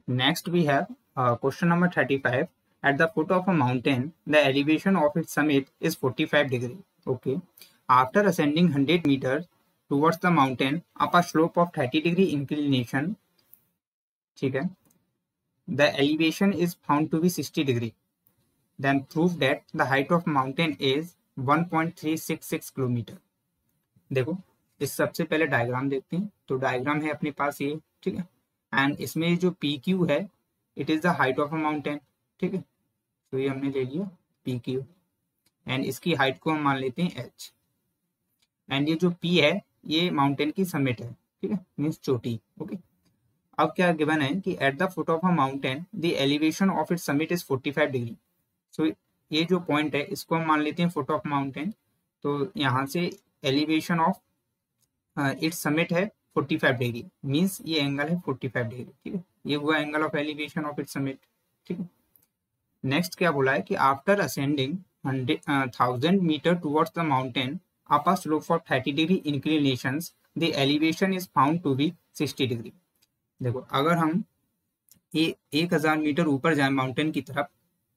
Next we have question number 35. At the foot of a mountain, the elevation of its summit is 45 degree. Okay. After ascending 100 meters towards the mountain up a slope of 30 degree inclination, ठीक है, the elevation is found to be 60 degree. Then prove that the height of mountain is 1.366 kilometre. देखो इस सबसे पहले diagram देखते हैं. तो diagram है अपने पास ये, ठीक है, एंड इसमें जो पी क्यू है it is the height of a mountain. ठीक है, तो ये हमने ले लिया पी क्यू एंड इसकी हाइट को हम मान लेते हैं एच. एंड ये जो पी है ये माउंटेन की समिट है. ठीक है, मीन्स चोटी. ओके, अब क्या गिवन है कि at the foot of a mountain the elevation of its summit is 45 degree. So ये जो पॉइंट है इसको हम मान लेते हैं फुट ऑफ माउंटेन. तो यहाँ से एलिवेशन ऑफ इट्स समिट है 45 डिग्री, मीन्स ये एंगल है 45 डिग्री. ठीक है, ये हुआ angle of elevation of its summit. ठीक है, नेक्स्ट क्या बोला है कि after ascending 1000 metre towards the mountain up a slope of 30 degree inclinations the elevation is found to be 60 degree. देखो अगर हम 1000 मीटर ऊपर जाए माउंटेन की तरफ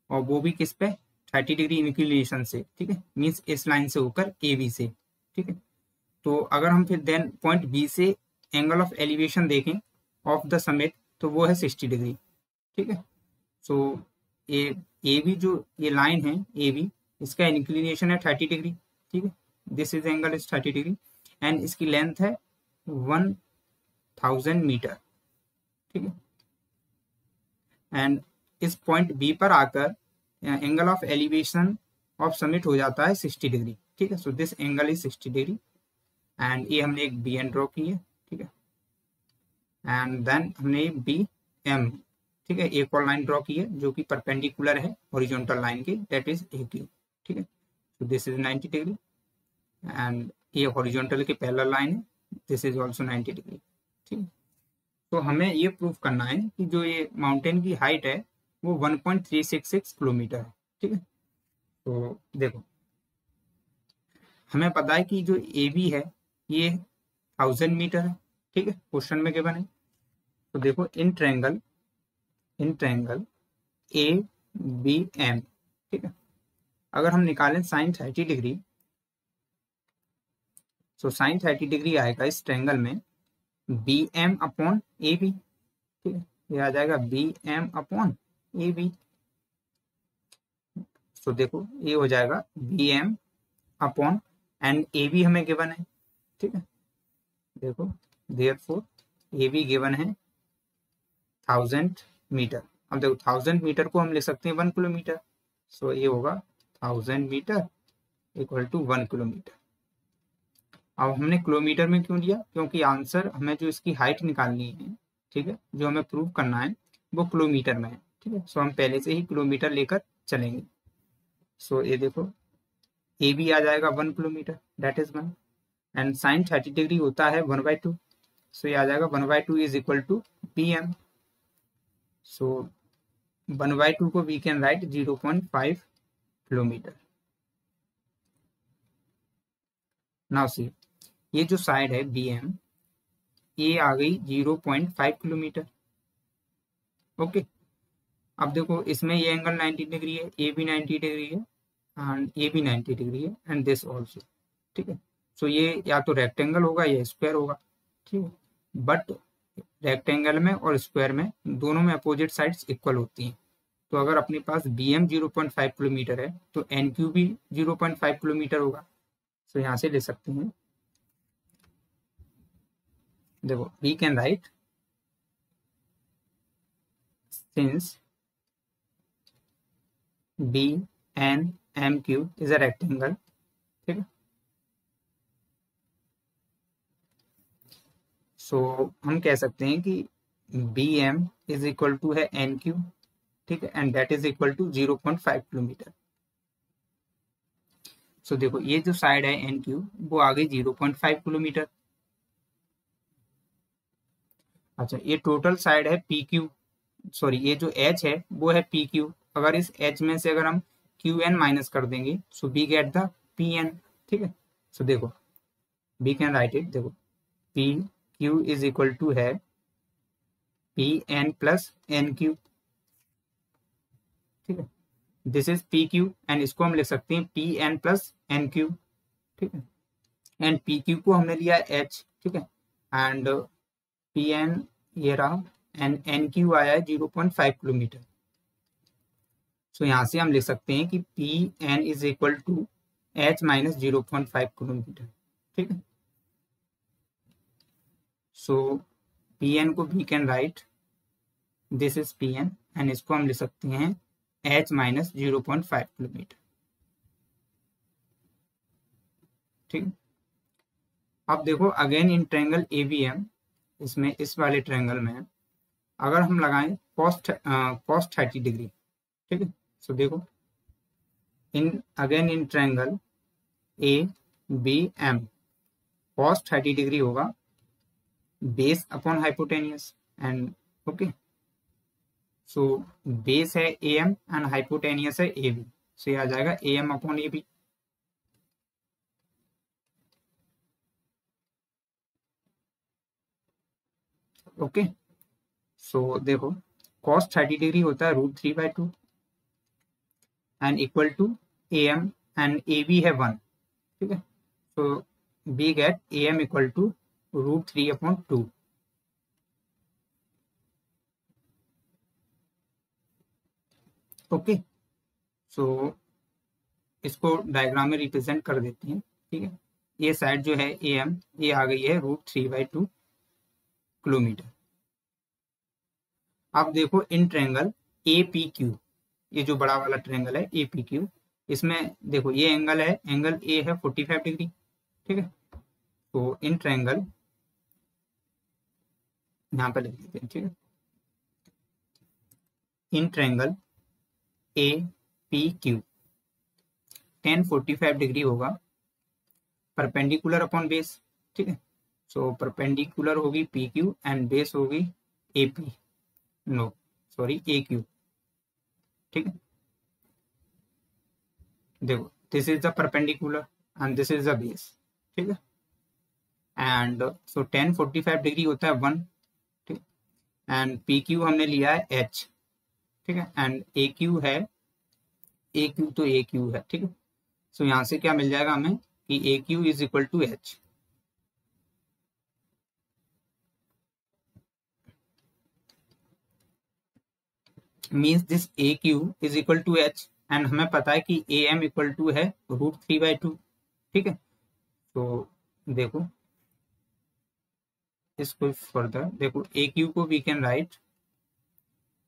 और वो भी किस पे 30 डिग्री इंक्लिनेशन से, ठीक है, मीन्स इस लाइन से होकर ए बी से. ठीक है, तो अगर हम फिर देन पॉइंट बी से एंगल ऑफ एलिवेशन देखें ऑफ द समिट तो वो है 60 डिग्री. ठीक है, सो ए बी जो ये लाइन है ए बी इसका इंक्लिनेशन है 30 डिग्री. ठीक है, this is angle is 30 degree and इसकी लेंथ है 1000 मीटर. ठीक है, एंड इस पॉइंट बी पर आकर angle of elevation of summit हो जाता है 60 डिग्री. ठीक है, so this angle is 60 degree and ये हमने एक बी एन ड्रॉ की है. ठीक है, एंड देन हमने बी एम, ठीक है, एक और लाइन ड्रॉ की है जो कि परपेंडिकुलर है हॉरिजॉन्टल लाइन के, दैट इज ए क्यू. ठीक है, सो दिस इज 90 डिग्री एंड ये हॉरिजॉन्टल के पैरेलल लाइन है, दिस इज आल्सो 90 डिग्री. ठीक है, तो हमें ये प्रूफ करना है कि जो ये माउंटेन की हाइट है वो 1.366 किलोमीटर है. ठीक है, तो देखो हमें पता है कि जो ए बी है ये 1000 मीटर है. ठीक है, क्वेश्चन में गिवन है. तो देखो in triangle A B M, ठीक है, अगर हम निकालें sine 30 degree, so sine 30 degree आएगा इस ट्रायंगल में B M upon A B. ठीक है, ये आ जाएगा B M upon A B. So देखो ये हो जाएगा B M upon and A B हमें गिवन है. ठीक है, देखो देयरफॉर ए बी गिवन है 1000 मीटर. अब देखो 1000 मीटर को हम ले सकते हैं 1 किलोमीटर. सो ये होगा 1000 मीटर इक्वल टू 1 किलोमीटर. अब हमने किलोमीटर में क्यों लिया, क्योंकि आंसर हमें जो इसकी हाइट निकालनी है, ठीक है, जो हमें प्रूव करना है वो किलोमीटर में है. ठीक है, सो हम पहले से ही किलोमीटर लेकर चलेंगे. सो ये देखो ए बी आ जाएगा 1 kilometre, that is 1 and sine 30 degree होता है 1/2. सो ये आ जाएगा 1/2 is equal to P M. So 1/2 को we can write 0.5 kilometre. Now see ये जो साइड है बी एम ये आ गई 0.5 किलोमीटर. ओके, अब देखो इसमें ये एंगल 90 डिग्री है, ए भी 90 डिग्री है एंड ए भी 90 डिग्री है एंड दिस ऑल्सो. ठीक है, सो ये या तो रेक्टेंगल होगा या स्क्वायर होगा. ठीक है, बट रेक्टेंगल में और स्क्वायर में दोनों में अपोजिट साइड्स इक्वल होती हैं. तो अगर अपने पास बी एम 0.5 किलोमीटर है तो एन क्यू भी 0.5 किलोमीटर होगा. तो यहाँ से ले सकते हैं, देखो we can write since B N M Q is a rectangle. ठीक है, सो हम कह सकते हैं कि B M is equal to है एन क्यू. ठीक है, and that is equal to 0.5 kilometre. So देखो ये जो साइड है एन क्यू वो आ गई 0.5 किलोमीटर. अच्छा, ये टोटल साइड है पी क्यू, सॉरी ये जो एच है वो है पी क्यू. अगर इस एच में से अगर हम क्यू एन माइनस कर देंगे so be get the P N. ठीक है, सो देखो वी कैन राइट इट, देखो P Q is equal to है P N plus N Q, ठीक है, this is P Q and इसको हम लिख सकते हैं P N plus N Q, ठीक है, एंड पी क्यू को हमने लिया एच, ठीक है, एंड पी एन ये रहा एंड एन क्यू आया है 0.5 किलोमीटर। सो यहाँ से हम लिख सकते हैं कि P N is equal to H minus 0.5 kilometre, ठीक है। सो पी एन को we can write this is P N and इसको हम लिख सकते हैं एच माइनस 0.5 किलोमीटर, ठीक है। अब देखो अगेन इन ट्रायंगल एवीएम, इसमें इस वाले ट्रायंगल में अगर हम लगाएं cos 30 डिग्री, ठीक है। सो देखो in triangle A B M cos 30 degree होगा base upon hypotenuse and okay, so base है ए एम एंड हाइपोटेनियस है ए बी, सो ये आ जाएगा A M upon A B. Okay, so देखो cos 30 डिग्री होता है √3/2 and equal to A M and A B है 1, ठीक है। So we get A M equal to √3/2। Okay, so इसको डायग्राम में रिप्रेजेंट कर देते हैं, ठीक है। ये साइड जो है ए एम ये आ गई है √3/2 किलोमीटर। अब देखो in triangle A P Q, ये जो बड़ा वाला ट्रायंगल है ए पी क्यू, इसमें देखो ये एंगल है, एंगल ए है 45 डिग्री, ठीक है। तो इन ट्रायंगल यहाँ पर लिख देते हैं, ठीक है। In triangle A P Q tan 45 degree होगा परपेंडिकुलर अपॉन बेस, ठीक है। सो परपेंडिकुलर होगी पी क्यू एंड बेस होगी A P, no sorry A Q, ठीक है। देखो this is the perpendicular and this is the base, ठीक है। एंड सो tan 45 डिग्री होता है 1, ठीक, एंड पी क्यू हमने लिया है एच, ठीक है, एंड ए क्यू है ए क्यू, तो ए क्यू है, ठीक है। सो यहाँ से क्या मिल जाएगा हमें कि A Q is equal to H, means this A Q is equal to H and हमें पता है कि ए एम इक्वल टू है √3/2, ठीक है। तो देखो इसको फर्दर देखो ए क्यू को we can write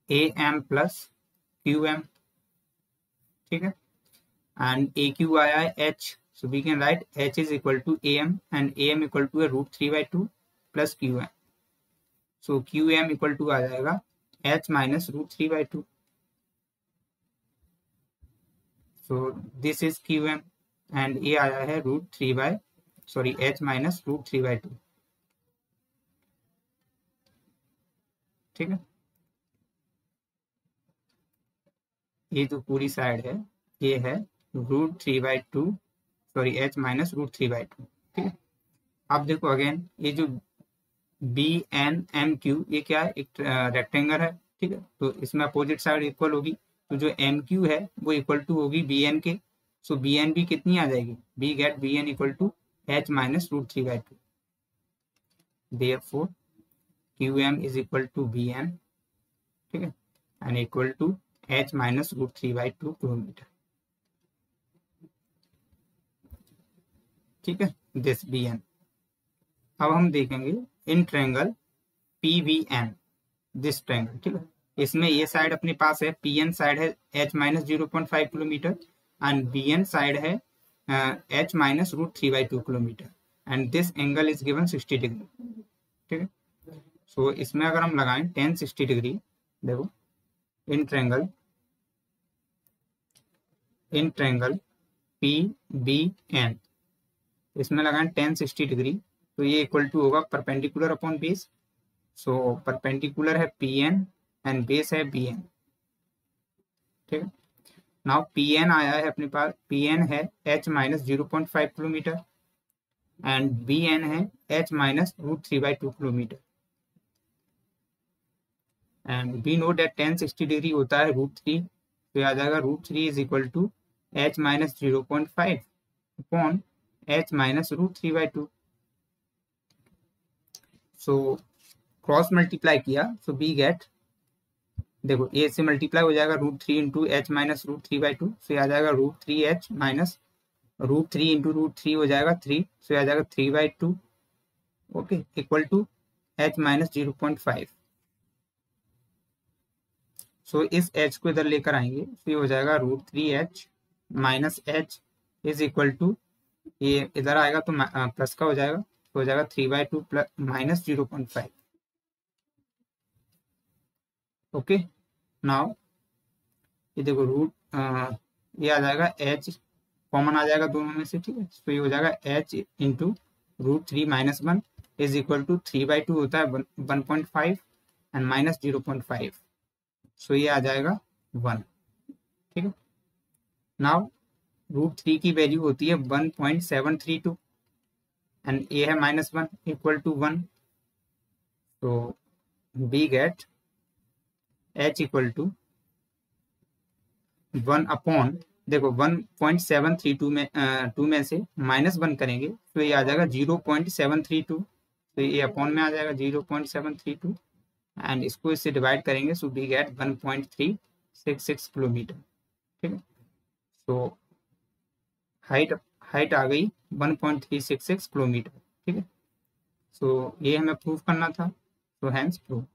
A M plus Q M, ठीक है, एंड ए क्यू आया है H, so we can write H is equal to A M and A M equal to है √3/2 plus Q M, so Q M equal to आ जाएगा H minus √3/2, so this is Q M and ये आया है H minus √3/2, ठीक है। ये जो पूरी साइड है ये है √3/2 सॉरी एच माइनस √3/2, ठीक है। अब देखो अगेन ये जो बी एन एम क्यू ये क्या है, एक रेक्टेंगल है, ठीक है। तो इसमें अपोजिट साइड इक्वल होगी, तो जो एम क्यू है वो इक्वल टू होगी बी एन के, सो बी एन भी कितनी आ जाएगी, we get B N equal to H minus √3/2, therefore Q M is equal to B N, ठीक है, and equal to H minus √3/2 kilometre, ठीक है, दिस बी एन। अब हम देखेंगे in triangle P B N, this triangle, ठीक है। इसमें ये साइड अपने पास है, पी एन साइड है H minus 0.5 kilometre and B N side है H minus √3/2 kilometre and this angle is given 60 degree, ठीक है। सो इसमें अगर हम लगाएं tan 60 डिग्री, देखो in triangle P B N, इसमें लगाएं tan 60 डिग्री, तो ये इक्वल टू होगा perpendicular upon base, so perpendicular है पी एन एंड बेस है बी एन, ठीक है। नाउ पी एन आया है अपने पास, पी एन है H minus 0.5 kilometre and B N है H minus √3/2 kilometre, and we know that tan 60 degree होता है √3, तो आ जाएगा √3 is equal to h minus 0.5 upon h minus √3/2। So cross multiply किया, सो वी गेट, देखो ए से मल्टीप्लाई हो जाएगा √3 इंटू एच माइनस √3/2, सो आ जाएगा √3h माइनस √3 इंटू √3 हो जाएगा 3, सो आ जाएगा 3/2, okay, equal to h minus 0.5। So इस h को इधर लेकर आएंगे, तो ये हो जाएगा √3h minus h is equal to, ये इधर आएगा तो प्लस का हो जाएगा, तो हो जाएगा 3/2 प्लस माइनस 0.5। ओके, नाउ ये देखो ये आ जाएगा h कॉमन आ जाएगा दोनों में से, ठीक है, तो ये हो जाएगा h into √3 minus 1 is equal to 3/2 होता है 1.5 एंड माइनस 0.5, सो ये आ जाएगा 1, ठीक है। नाउ √3 की वैल्यू होती है 1.732 एंड ए है -1 इक्वल टू 1, तो we get h equal to 1 upon, देखो 1.732 में 2 में से -1 करेंगे तो ये आ जाएगा 0.732, तो ये अपॉन में आ जाएगा 0.732 एंड इसको इससे डिवाइड करेंगे, सो वी गेट 1.366 किलोमीटर, ठीक है। तो हाइट आ गई 1.366 किलोमीटर, ठीक है। सो ये हमें प्रूव करना था, सो हैंस प्रूव।